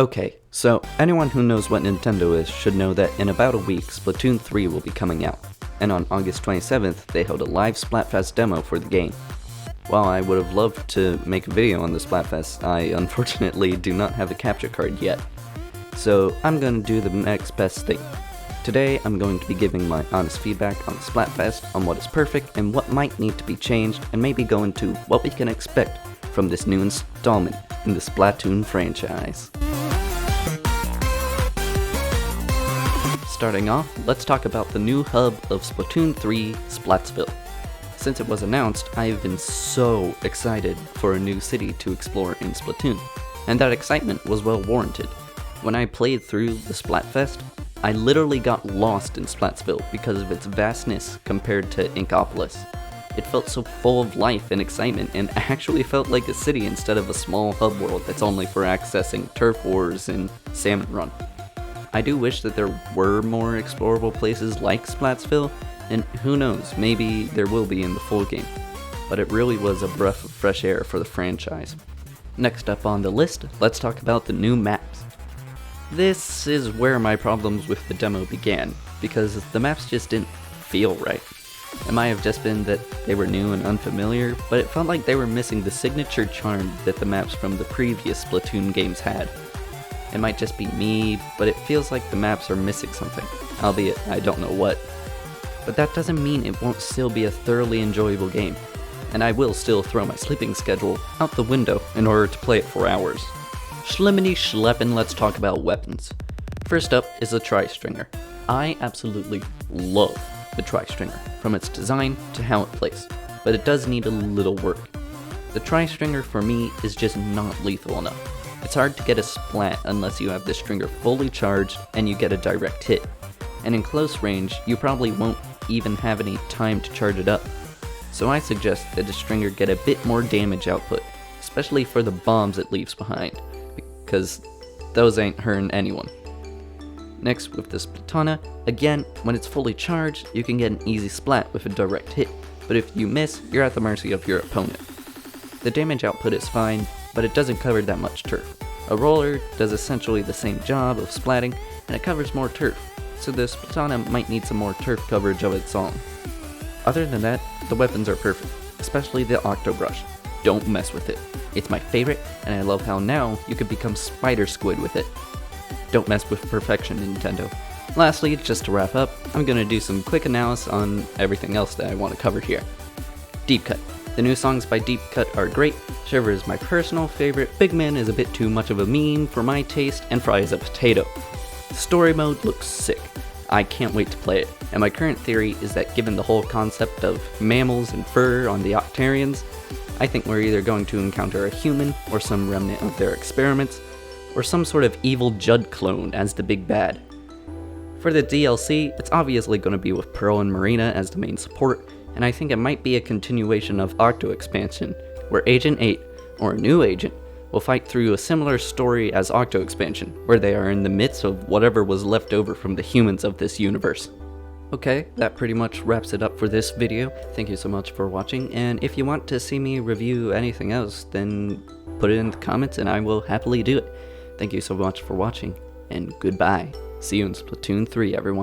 Okay, so anyone who knows what Nintendo is should know that in about a week, Splatoon 3 will be coming out, and on August 27th, they held a live Splatfest demo for the game. While I would have loved to make a video on the Splatfest, I unfortunately do not have a capture card yet. So I'm going to do the next best thing. Today, I'm going to be giving my honest feedback on the Splatfest, on what is perfect and what might need to be changed, and maybe go into what we can expect from this new installment in the Splatoon franchise. Starting off, let's talk about the new hub of Splatoon 3, Splatsville. Since it was announced, I have been so excited for a new city to explore in Splatoon, and that excitement was well warranted. When I played through the Splatfest, I literally got lost in Splatsville because of its vastness compared to Inkopolis. It felt so full of life and excitement, and actually felt like a city instead of a small hub world that's only for accessing Turf Wars and Salmon Run. I do wish that there were more explorable places like Splatsville, and who knows, maybe there will be in the full game, but it really was a breath of fresh air for the franchise. Next up on the list, let's talk about the new maps. This is where my problems with the demo began, because the maps just didn't feel right. It might have just been that they were new and unfamiliar, but it felt like they were missing the signature charm that the maps from the previous Splatoon games had. It might just be me, but it feels like the maps are missing something, albeit I don't know what. But that doesn't mean it won't still be a thoroughly enjoyable game, and I will still throw my sleeping schedule out the window in order to play it for hours. Schlimmity schleppin', let's talk about weapons. First up is the Tri-Stringer. I absolutely love the Tri-Stringer, from its design to how it plays, but it does need a little work. The Tri-Stringer for me is just not lethal enough. It's hard to get a splat unless you have the stringer fully charged and you get a direct hit, and in close range you probably won't even have any time to charge it up. So I suggest that the stringer get a bit more damage output, especially for the bombs it leaves behind, because those ain't hurting anyone. Next, with the Platano, again, when it's fully charged, you can get an easy splat with a direct hit, but if you miss, you're at the mercy of your opponent. The damage output is fine, but it doesn't cover that much turf. A roller does essentially the same job of splatting, and it covers more turf, so the Platano might need some more turf coverage of its own. Other than that, the weapons are perfect, especially the Octo Brush. Don't mess with it. It's my favorite, and I love how now you can become Spider Squid with it. Don't mess with perfection, Nintendo. Lastly, just to wrap up, I'm gonna do some quick analysis on everything else that I want to cover here. Deep Cut. The new songs by Deep Cut are great, Shiver is my personal favorite, Big Man is a bit too much of a meme for my taste, and Fry is a potato. Story mode looks sick. I can't wait to play it, and my current theory is that given the whole concept of mammals and fur on the Octarians, I think we're either going to encounter a human, or some remnant of their experiments, or some sort of evil Judd clone as the big bad. For the DLC, it's obviously going to be with Pearl and Marina as the main support, and I think it might be a continuation of Octo Expansion, where Agent 8, or a new agent, will fight through a similar story as Octo Expansion, where they are in the midst of whatever was left over from the humans of this universe. Okay, that pretty much wraps it up for this video. Thank you so much for watching, and if you want to see me review anything else, then put it in the comments and I will happily do it. Thank you so much for watching, and goodbye. See you in Splatoon 3, everyone.